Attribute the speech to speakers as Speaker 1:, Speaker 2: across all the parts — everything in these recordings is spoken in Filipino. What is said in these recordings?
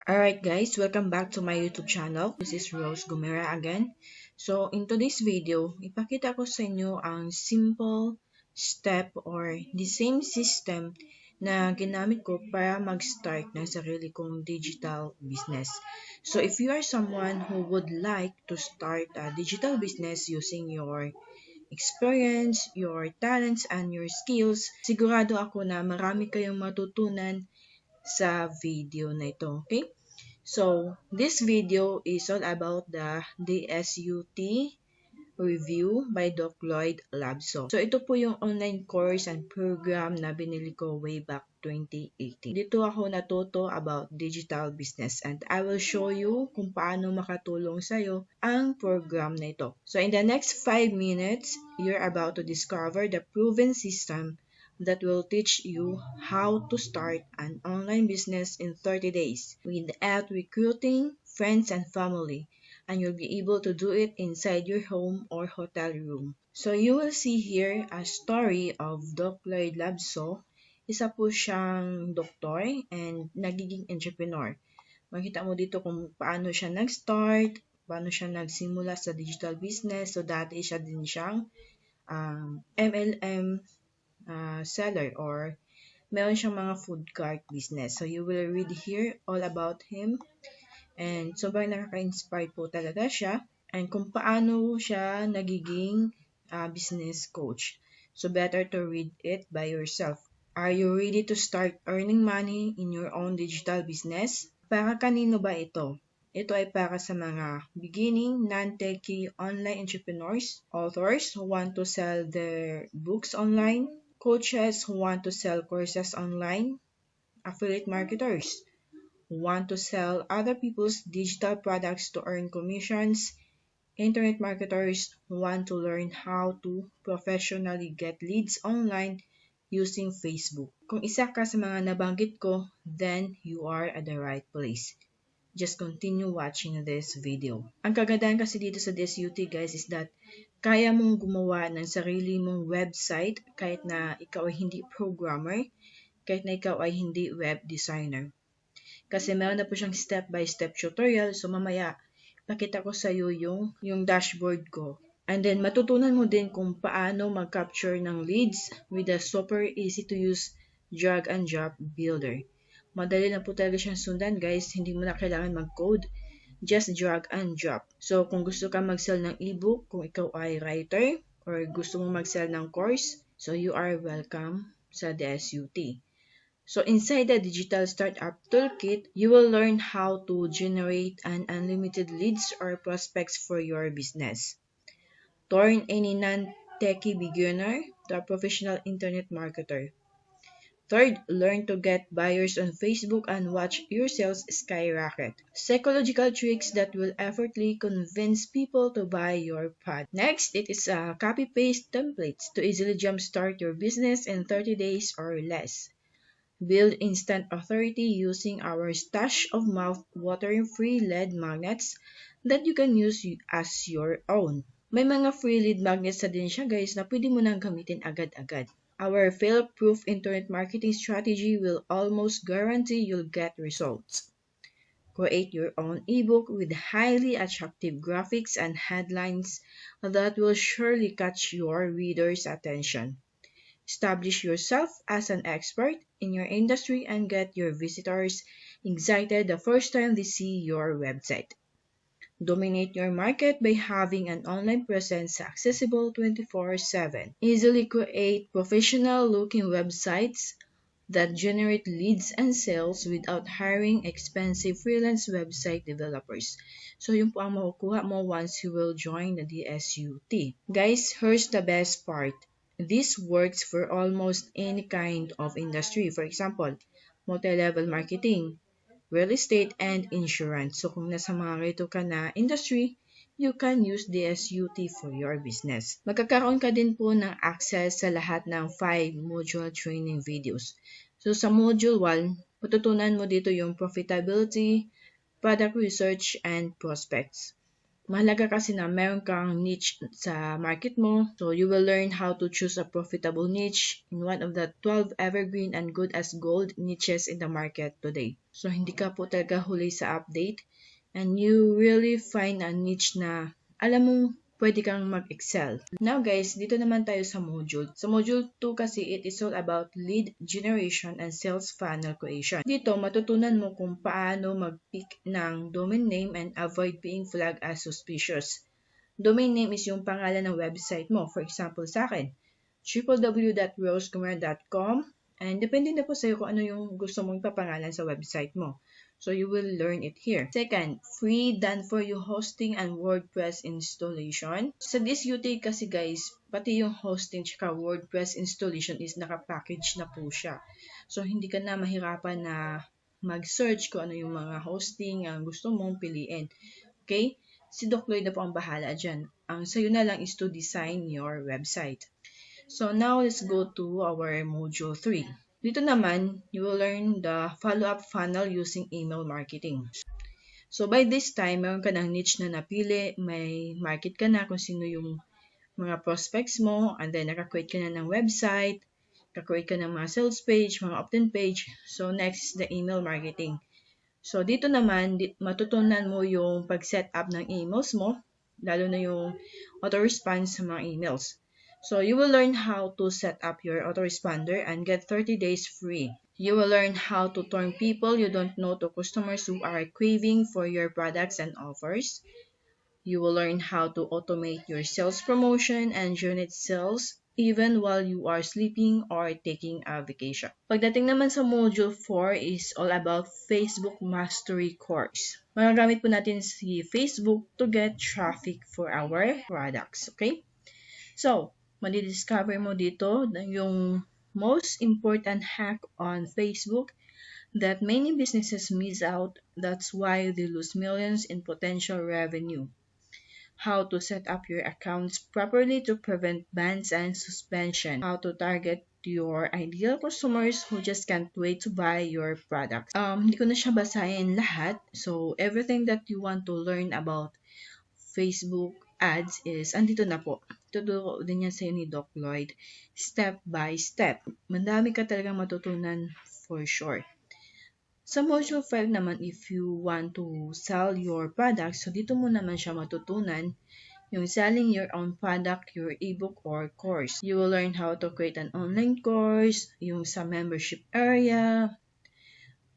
Speaker 1: Alright guys, welcome back to my YouTube channel. This is Gumera again. So in today's video, ipakita ko sa inyo ang simple step or the same system na ginamit ko para mag-start ng sarili kong digital business. So if you are someone who would like to start a digital business using your experience, your talents, and your skills, sigurado ako na marami kayong matutunan sa video na ito, okay? So, this video is all about the DSUT review by Doc Lloyd Labso. So, ito po yung online course and program na binili ko way back 2018. Dito ako natuto about digital business and I will show you kung paano makatulong sa'yo ang program na ito. So, in the next 5 minutes, you're about to discover the proven system that will teach you how to start an online business in 30 days without recruiting friends and family, and you'll be able to do it inside your home or hotel room. So you will see here a story of Doc Lloyd Labso. Isa po siyang doktor and nagiging entrepreneur. Makita mo dito kung paano siya nag-start, paano siya nagsimula sa digital business. So dati siya din siyang MLM seller or meron siyang mga food cart business. So you will read here all about him and sobrang nakaka-inspire po talaga siya and kung paano siya nagiging business coach. So better to read it by yourself. Are you ready to start earning money in your own digital business? Para kanino ba ito? Ito ay para sa mga beginning, non-techie online entrepreneurs, authors who want to sell their books online, coaches who want to sell courses online, affiliate marketers who want to sell other people's digital products to earn commissions, internet marketers who want to learn how to professionally get leads online using Facebook. Kung isa ka sa mga nabanggit ko, then you are at the right place. Just continue watching this video. Ang kagandahan kasi dito sa DSUT guys is that kaya mong gumawa ng sarili mong website kahit na ikaw ay hindi programmer, kahit na ikaw ay hindi web designer. Kasi meron na po siyang step-by-step tutorial. So mamaya, pakita ko sa iyo yung dashboard ko. And then matutunan mo din kung paano mag-capture ng leads with a super easy to use drag and drop builder. Madali na po talaga siyang sundan guys. Hindi mo na kailangan mag-code. Just drag and drop. So kung gusto ka mag-sell ng ebook, kung ikaw ay writer, or gusto mo mag-sell ng course, so you are welcome sa DSUT. So inside the Digital Startup Toolkit, you will learn how to generate an unlimited leads or prospects for your business. Turn any non-techie beginner to a professional internet marketer. Third, learn to get buyers on Facebook and watch your sales skyrocket. Psychological tricks that will effortlessly convince people to buy your product. Next, it is copy-paste templates to easily jumpstart your business in 30 days or less. Build instant authority using our stash of mouth-watering free lead magnets that you can use as your own. May mga free lead magnets na din siya guys na pwede mo nang gamitin agad-agad. Our fail-proof internet marketing strategy will almost guarantee you'll get results. Create your own ebook with highly attractive graphics and headlines that will surely catch your readers' attention. Establish yourself as an expert in your industry and get your visitors excited the first time they see your website. Dominate your market by having an online presence accessible 24/7. Easily create professional-looking websites that generate leads and sales without hiring expensive freelance website developers. So yun po ang makukuha mo once you will join the DSUT. Guys, here's the best part. This works for almost any kind of industry. For example, multi-level marketing, real estate, and insurance. So kung nasa mga ganito ka na industry, you can use DSUT for your business. Magkakaroon ka din po ng access sa lahat ng 5 module training videos. So sa module 1, matutunan mo dito yung profitability, product research, and prospects. Mahalaga kasi na meron kang niche sa market mo. So, you will learn how to choose a profitable niche in one of the 12 evergreen and good as gold niches in the market today. So, hindi ka po talaga huli sa update and you really find a niche na alam mo pwede kang mag-excel. Now guys, dito naman tayo sa module. Sa module 2 kasi it is all about lead generation and sales funnel creation. Dito matutunan mo kung paano mag-pick ng domain name and avoid being flagged as suspicious. Domain name is yung pangalan ng website mo. For example sa akin, www.rosegumera.com, and depende na po sa'yo kung ano yung gusto mong ipapangalan sa website mo. So you will learn it here. Second, free done for you hosting and WordPress installation. Sa DSUT kasi guys, pati yung hosting tsaka WordPress installation is naka-package na po siya. So hindi ka na mahirapan na mag-search kung ano yung mga hosting ang gusto mong piliin. Okay? Si Doc Lloyd na po ang bahala dyan. Ang sa'yo na lang is to design your website. So now let's go to our module 3. Dito naman, you will learn the follow-up funnel using email marketing. So by this time, meron ka ng niche na napili, may market ka na kung sino yung mga prospects mo, and then naka-create ka na ng website, naka-create ka ng mga sales page, mga opt-in page. So next is the email marketing. So dito naman, matutunan mo yung pag-set up ng emails mo, lalo na yung auto-response sa mga emails. So you will learn how to set up your autoresponder and get 30 days free. You will learn how to turn people you don't know to customers who are craving for your products and offers. You will learn how to automate your sales promotion and generate sales even while you are sleeping or taking a vacation. Pagdating naman sa Module 4 is all about Facebook Mastery Course. Magagamit po natin si Facebook to get traffic for our products. Okay? So, madidiscover mo dito yung most important hack on Facebook that many businesses miss out. That's why they lose millions in potential revenue. How to set up your accounts properly to prevent bans and suspension. How to target your ideal customers who just can't wait to buy your products. Hindi ko na siya basahin lahat. So, everything that you want to learn about Facebook ads is andito na po. Tuturo din yan sa ni Doc Lloyd step by step. Madami ka talagang matutunan for sure. Sa Module 5 naman, if you want to sell your products, so dito mo naman siya matutunan yung selling your own product, your ebook or course. You will learn how to create an online course, yung sa membership area,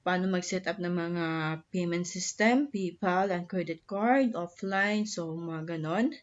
Speaker 1: paano mag-set up ng mga payment system, PayPal and credit card, offline, so mga ganon.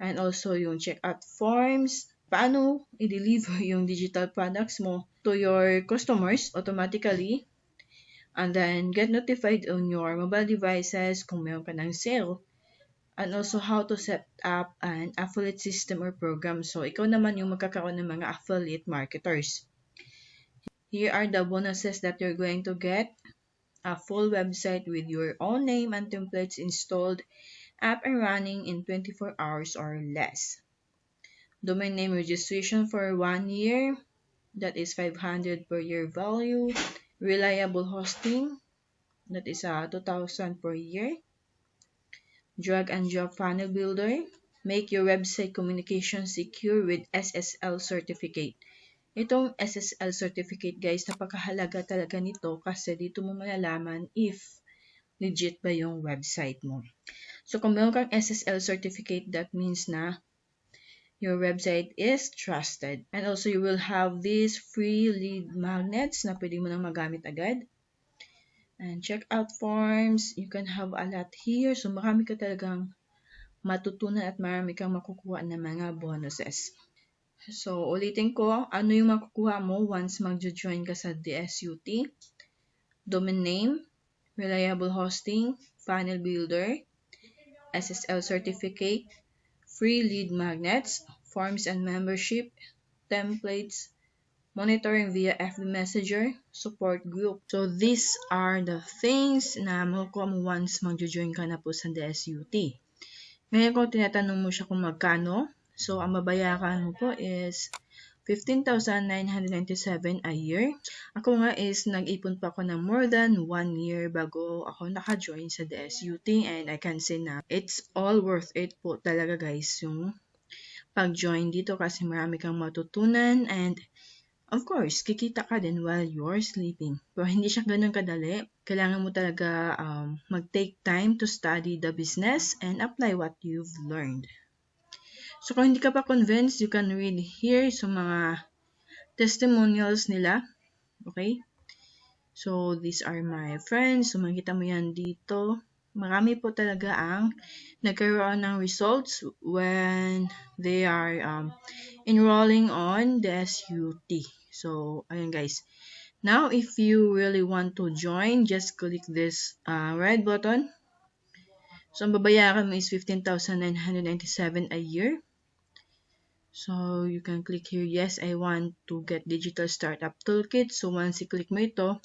Speaker 1: And also yung checkout forms, paano i-deliver yung digital products mo to your customers automatically. And then get notified on your mobile devices kung meron ka ng sale. And also how to set up an affiliate system or program. So ikaw naman yung magkakaroon ng mga affiliate marketers. Here are the bonuses that you're going to get. A full website with your own name and templates installed, up and running in 24 hours or less. Domain name registration for 1 year, that is 500 per year value. Reliable hosting, that is 2,000 per year. Drag and drop funnel builder, make your website communication secure with SSL certificate. Itong SSL certificate guys, napakahalaga talaga nito kasi dito mo malalaman if legit ba yung website mo. So kung meron kang SSL certificate, that means na your website is trusted. And also you will have these free lead magnets na pwede mo nang magamit agad. And checkout forms, you can have a lot here. So marami ka talagang matutunan at marami kang makukuha ng mga bonuses. So ulitin ko, ano yung makukuha mo once mag-join ka sa DSUT? Domain name, reliable hosting, funnel builder, SSL certificate, free lead magnets, forms and membership, templates, monitoring via FB Messenger, support group. So these are the things na makukuha mo once mag-join ka na po sa DSUT. Ngayon kung tinatanong mo siya kung magkano, so ang babayaran mo po is 15,997 a year. Ako nga is nag-ipon pa ako ng more than 1 year bago ako naka-join sa DSUT, and I can say na it's all worth it po talaga guys yung pag-join dito kasi marami kang matutunan, and of course, kikita ka din while you're sleeping. Pero hindi siya ganun kadali. Kailangan mo talaga mag-take time to study the business and apply what you've learned. So kung hindi ka pa convinced, you can read here sa mga testimonials nila. Okay? So these are my friends. So makikita mo yan dito. Marami po talaga ang nagkaroon ng results when they are enrolling on the DSUT. So, ayun guys. Now, if you really want to join, just click this red button. So, ang babayaran mo is 15,997 a year. So, you can click here, yes, I want to get Digital Startup Toolkit. So, once you click mo ito,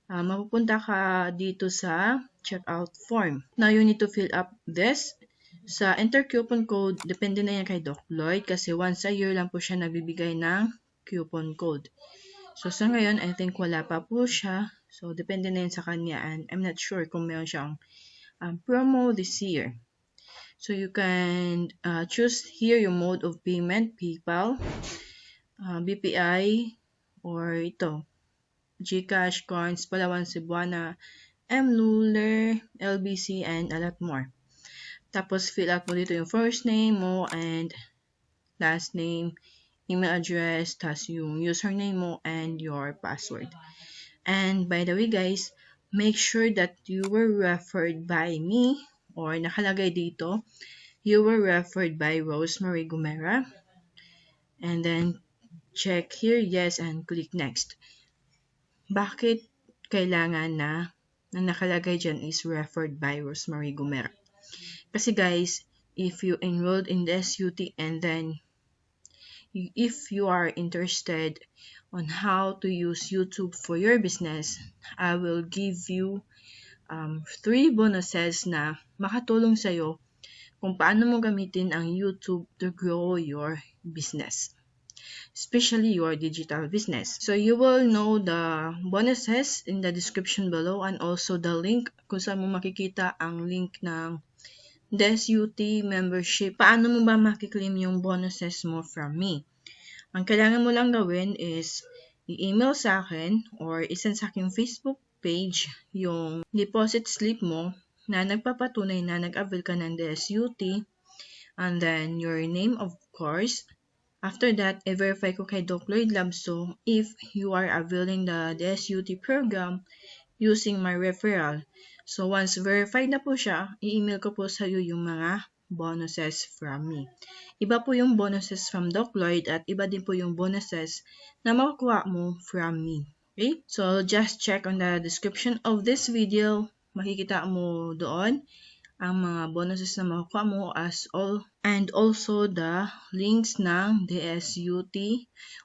Speaker 1: mapupunta ka dito sa checkout form. Now, you need to fill up this. Sa enter coupon code, depende na yan kay Doc Lloyd kasi once a year lang po siya nagbibigay ng coupon code. So, sa ngayon, I think wala pa po siya. So, depende na yun sa kanya, and I'm not sure kung meron siyang promo this year. So, you can choose here yung mode of payment, PayPal, BPI, or ito, GCash, Coins, Palawan, Cebuana, Mluler, LBC, and a lot more. Tapos, fill out mo dito yung first name mo and last name, email address, tas yung username mo, and your password. And by the way guys, make sure that you were referred by me, or nakalagay dito, you were referred by Rosemary Gumera. And then, check here, yes, and click next. Bakit kailangan na nakalagay dyan is referred by Rosemary Gumera? Kasi guys, if you enrolled in the DSUT and then if you are interested on how to use YouTube for your business, I will give you 3 bonuses na makatulong sa'yo kung paano mo gamitin ang YouTube to grow your business, especially your digital business. So you will know the bonuses in the description below, and also the link kung saan mo makikita ang link ng DSUT membership. Paano mo ba makiklaim yung bonuses mo from me? Ang kailangan mo lang gawin is i-email sa akin or isend sa aking Facebook page yung deposit slip mo na nagpapatunay na nag-avail ka ng DSUT, and then your name of course. After that, i-verify ko kay Doc Lloyd Labso if you are availing the DSUT program using my referral. So once verified na po siya, i-email ko po sa iyo yung mga bonuses from me. Iba po yung bonuses from Doc Lloyd at iba din po yung bonuses na makukuha mo from me. Okay? So just check on the description of this video. Makikita mo doon ang mga bonuses na makukuha mo and also the links ng DSUT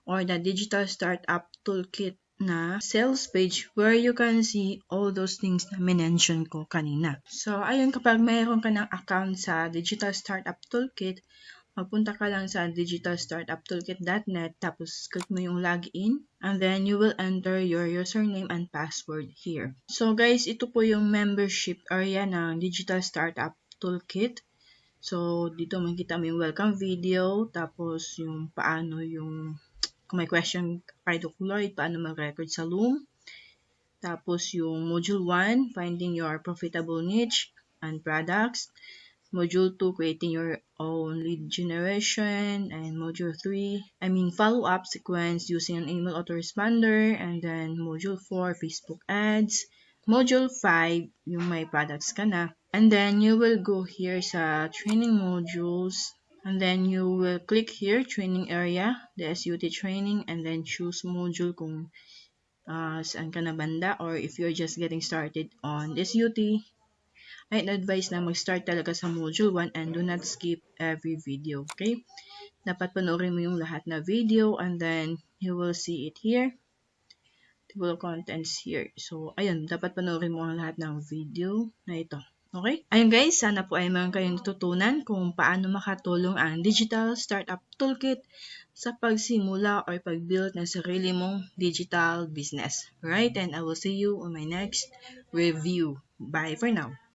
Speaker 1: or the Digital Startup Toolkit na sales page where you can see all those things na minention ko kanina. So, ayun, kapag mayroon ka ng account sa Digital Startup Toolkit, magpunta ka lang sa digitalstartuptoolkit.net, tapos click mo yung login, and then you will enter your username and password here. So guys, ito po yung membership area ng Digital Startup Toolkit. So, dito makikita mo yung welcome video, tapos yung paano yung kung may question kay Doc Lloyd, paano mag-record sa Loom. Tapos yung Module 1, Finding Your Profitable Niche and Products. Module 2, Creating Your Own Lead Generation. And Module 3, Follow-up Sequence Using an Email Autoresponder. And then Module 4, Facebook Ads. Module 5, yung may products ka na. And then you will go here sa Training Modules. And then you will click here, training area, the DSUT training, and then choose module kung saan ka na banda, or if you're just getting started on DSUT, I'd advise na mag-start talaga sa module 1 and do not skip every video, okay? Dapat panoorin mo yung lahat na video, and then you will see it here, table of contents here. So, ayun, dapat panoorin mo ang lahat ng video na ito. Okay? Ayun guys, sana po ay meron kayong natutunan kung paano makatulong ang Digital Startup Toolkit sa pagsimula or pag-build ng sarili mong digital business. Right? And I will see you on my next review. Bye for now.